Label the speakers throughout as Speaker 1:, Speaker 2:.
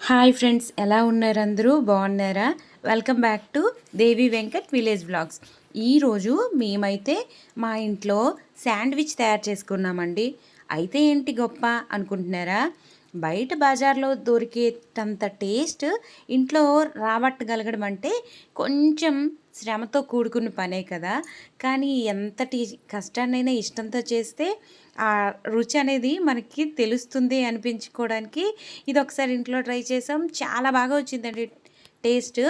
Speaker 1: Hi friends, ఎలా ఉన్నారు? అందరూ బాగున్నారా? Welcome back to Devi Venkat village vlogs. ఈరోజు మేమైతే మా ఇంట్లో శాండ్విచ్ తయారు చేసుకున్నామండి. అయితే ఏంటి గొప్ప అనుకుంటున్నారా? బయట బజార్లో దొరికేటంత టేస్ట్ ఇంట్లో రాబట్టగలగడం అంటే కొంచెం శ్రమతో కూడుకున్న పనే కదా. కానీ ఎంతటి కష్టాన్నైనా ఇష్టంతో చేస్తే ఆ రుచి అనేది మనకి తెలుస్తుంది అనిపించుకోవడానికి ఇది ఒకసారి ఇంట్లో ట్రై చేసాం. చాలా బాగా వచ్చిందండి టేస్ట్.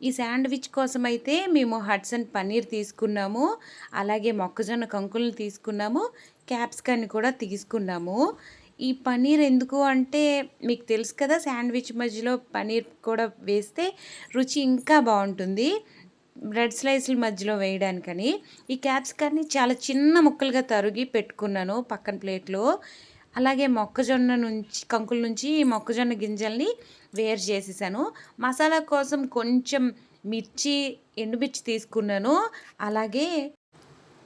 Speaker 1: ఈ శాండ్విచ్ కోసం అయితే మేము హట్సన్ పన్నీర్ తీసుకున్నాము, అలాగే మొక్కజొన్న కంకులను తీసుకున్నాము, క్యాప్సికన్ని కూడా తీసుకున్నాము. ఈ పన్నీర్ ఎందుకు అంటే మీకు తెలుసు కదా, శాండ్విచ్ మధ్యలో పన్నీర్ కూడా వేస్తే రుచి ఇంకా బాగుంటుంది బ్రెడ్ స్లైస్ల మధ్యలో వేయడానికని. ఈ క్యాప్సికాన్ని చాలా చిన్న ముక్కలుగా తరిగి పెట్టుకున్నాను పక్కన ప్లేట్లో. అలాగే మొక్కజొన్న నుంచి కంకుల నుంచి మొక్కజొన్న గింజల్ని వేరు చేసేసాను. మసాలా కోసం కొంచెం ఎండుమిర్చి తీసుకున్నాను. అలాగే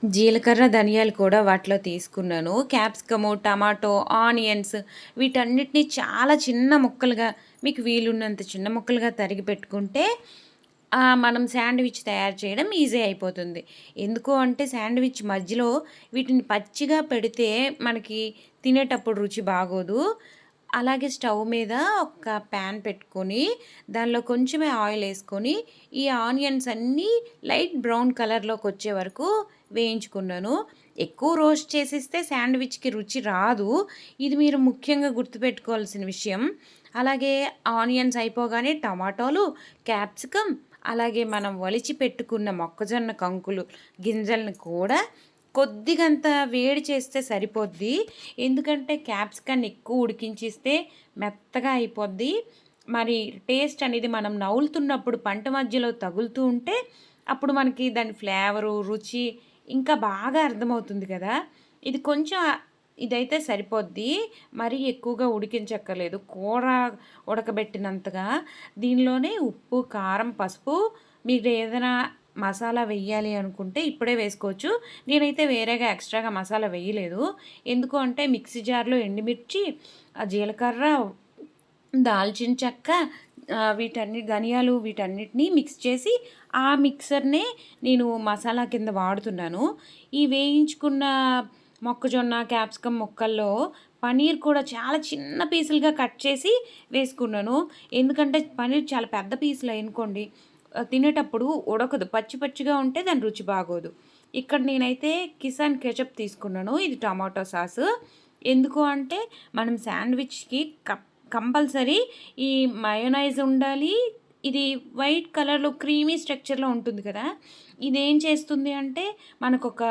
Speaker 1: జీలకర్ర, ధనియాలు కూడా వాటిలో తీసుకున్నాను. క్యాప్సికము, టమాటో, ఆనియన్స్ వీటన్నిటిని చాలా చిన్న ముక్కలుగా, మీకు వీలున్నంత చిన్న ముక్కలుగా తరిగి పెట్టుకుంటే మనం శాండ్విచ్ తయారు చేయడం ఈజీ అయిపోతుంది. ఎందుకు అంటే శాండ్విచ్ మధ్యలో వీటిని పచ్చిగా పెడితే మనకి తినేటప్పుడు రుచి బాగోదు. అలాగే స్టవ్ మీద ఒక ప్యాన్ పెట్టుకొని దానిలో కొంచెమే ఆయిల్ వేసుకొని ఈ ఆనియన్స్ అన్నీ లైట్ బ్రౌన్ కలర్లోకి వచ్చే వరకు వేయించుకున్నాను. ఎక్కువ రోస్ట్ చేసిస్తే శాండ్విచ్కి రుచి రాదు. ఇది మీరు ముఖ్యంగా గుర్తుపెట్టుకోవాల్సిన విషయం. అలాగే ఆనియన్స్ అయిపోగానే టమాటోలు, క్యాప్సికమ్, అలాగే మనం ఒలిచి పెట్టుకున్న మొక్కజొన్న కంకులు గింజలను కూడా కొద్దిగంత వేడి చేస్తే సరిపోద్ది. ఎందుకంటే క్యాప్సికన్ ఎక్కువ ఉడికించిస్తే మెత్తగా అయిపోద్ది. మరి టేస్ట్ అనేది మనం నవ్వులుతున్నప్పుడు పంట మధ్యలో తగులుతూ ఉంటే అప్పుడు మనకి దాని ఫ్లేవరు, రుచి ఇంకా బాగా అర్థమవుతుంది కదా. ఇది కొంచెం ఇదైతే సరిపోద్ది. మరీ ఎక్కువగా ఉడికించక్కర్లేదు. కూర ఉడకబెట్టినంతగా దీనిలోనే ఉప్పు, కారం, పసుపు మీరు ఏదైనా మసాలా వెయ్యాలి అనుకుంటే ఇప్పుడే వేసుకోవచ్చు. నేనైతే వేరేగా ఎక్స్ట్రాగా మసాలా వేయలేదు. ఎందుకు అంటే మిక్సీ జార్లో ఎండుమిర్చి, జీలకర్ర, దాల్చిన చెక్క, ధనియాలు వీటన్నిటిని మిక్స్ చేసి ఆ మిక్సర్నే నేను మసాలా కింద వాడుతున్నాను. ఈ వేయించుకున్న మొక్కజొన్న, క్యాప్సికమ్ ముక్కల్లో పనీర్ కూడా చాలా చిన్న పీసులుగా కట్ చేసి వేసుకున్నాను. ఎందుకంటే పనీర్ చాలా పెద్ద పీసులు అనుకోండి తినేటప్పుడు ఉడకదు, పచ్చి పచ్చిగా ఉంటే దాని రుచి బాగోదు. ఇక్కడ నేనైతే కిసాన్ కెచప్ తీసుకున్నాను. ఇది టమాటో సాసు. ఎందుకు అంటే మనం శాండ్విచ్కి కంపల్సరీ ఈ మయోనైజ్ ఉండాలి. ఇది వైట్ కలర్లో క్రీమీ స్ట్రక్చర్లో ఉంటుంది కదా. ఇదేం చేస్తుంది అంటే మనకు ఒక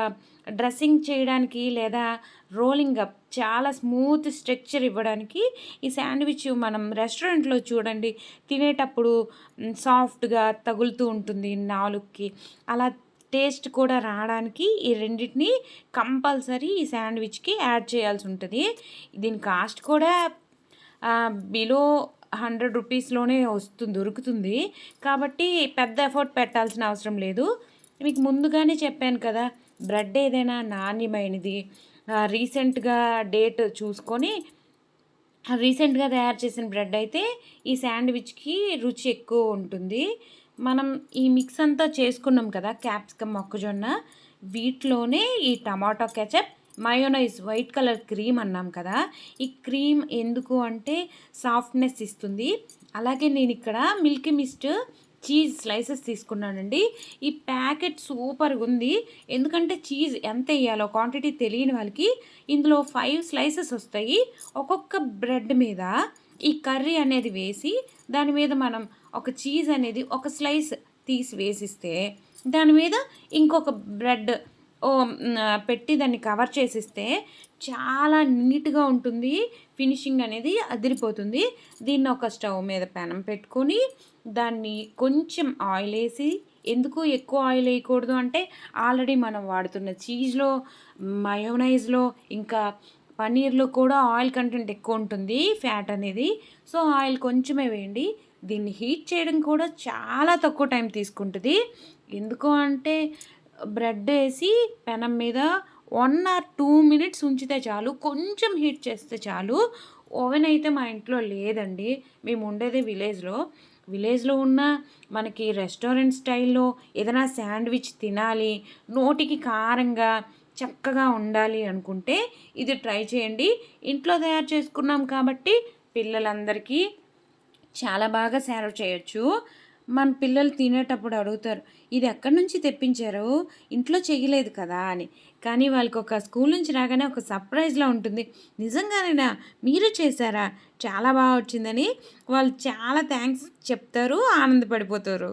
Speaker 1: డ్రెస్సింగ్ చేయడానికి లేదా రోలింగ్ అప్ చాలా స్మూత్ స్ట్రక్చర్ ఇవ్వడానికి ఈ శాండ్విచ్ మనం రెస్టారెంట్లో చూడండి తినేటప్పుడు సాఫ్ట్గా తగులుతూ ఉంటుంది నాలుగుకి. అలా టేస్ట్ కూడా రావడానికి ఈ రెండింటిని కంపల్సరీ ఈ శాండ్విచ్కి యాడ్ చేయాల్సి ఉంటుంది. దీని కాస్ట్ కూడా బిలో 100 రూపీస్లోనే దొరుకుతుంది. కాబట్టి పెద్ద ఎఫర్ట్ పెట్టాల్సిన అవసరం లేదు. మీకు ముందుగానే చెప్పాను కదా, బ్రెడ్ ఏదైనా నాణ్యమైనది, రీసెంట్గా డేట్ చూసుకొని రీసెంట్గా తయారు చేసిన బ్రెడ్ అయితే ఈ శాండ్విచ్కి రుచి ఎక్కువ ఉంటుంది. మనం ఈ మిక్స్ అంతా చేసుకున్నాం కదా, క్యాప్సికమ్, మొక్కజొన్న, వీటిలోనే ఈ tomato ketchup, mayonnaise, white colour cream అన్నాం కదా, ఈ క్రీమ్ ఎందుకు అంటే సాఫ్ట్నెస్ ఇస్తుంది. అలాగే నేను ఇక్కడ మిల్కీ మిస్ట్ చీజ్ స్లైసెస్ తీసుకున్నానండి. ఈ ప్యాకెట్ సూపర్గా ఉంది. ఎందుకంటే చీజ్ ఎంత వేయాలో క్వాంటిటీ తెలియని వాళ్ళకి ఇందులో 5 స్లైసెస్ వస్తాయి. ఒక్కొక్క బ్రెడ్ మీద ఈ కర్రీ అనేది వేసి దాని మీద మనం ఒక చీజ్ అనేది ఒక స్లైస్ తీసి వేసిస్తే దాని మీద ఇంకొక బ్రెడ్ పెట్టి దాన్ని కవర్ చేసిస్తే చాలా నీట్గా ఉంటుంది. ఫినిషింగ్ అనేది అదిరిపోతుంది. దీన్ని ఒక స్టవ్ మీద పెనం పెట్టుకొని దాన్ని కొంచెం ఆయిల్ వేసి, ఎందుకు ఎక్కువ ఆయిల్ వేయకూడదు అంటే ఆల్రెడీ మనం వాడుతున్న చీజ్లో, మయోనైజ్లో, ఇంకా పన్నీర్లో కూడా ఆయిల్ కంటెంట్ ఎక్కువ ఉంటుంది, ఫ్యాట్ అనేది. సో ఆయిల్ కొంచెమే వేయండి. దీన్ని హీట్ చేయడం కూడా చాలా తక్కువ టైం తీసుకుంటుంది. ఎందుకు అంటే బ్రెడ్ వేసి పెనం మీద 1 or 2 minutes ఉంచితే చాలు, కొంచెం హీట్ చేస్తే చాలు, ఓవెన్ అయితే మా ఇంట్లో లేదండి. మేము ఉండేది విలేజ్‌లో. విలేజ్‌లో ఉన్న మనకి రెస్టారెంట్ స్టైల్‌లో ఏదైనా శాండ్‌విచ్ తినాలి, నోటికి కారంగా చక్కగా ఉండాలి అనుకుంటే ఇది ట్రై చేయండి. ఇంట్లో తయారు చేసుకున్నాం కాబట్టి పిల్లలందరికీ చాలా బాగా సర్వ్ చేయొచ్చు. మన పిల్లలు తినేటప్పుడు అడుగుతారు, "ఇది ఎక్కడి నుంచి తెప్పించారు? ఇంట్లో చేయలేదు కదా!" అని. కానీ వాళ్ళకొక స్కూల్ నుంచి రాగానే ఒక సర్ప్రైజ్‌లా ఉంటుంది. "నిజంగానేనా? మీరు చేశారా? చాలా బా వచ్చిందని" వాళ్ళు చాలా థాంక్స్ చెప్తారు, ఆనందపడిపోతారు.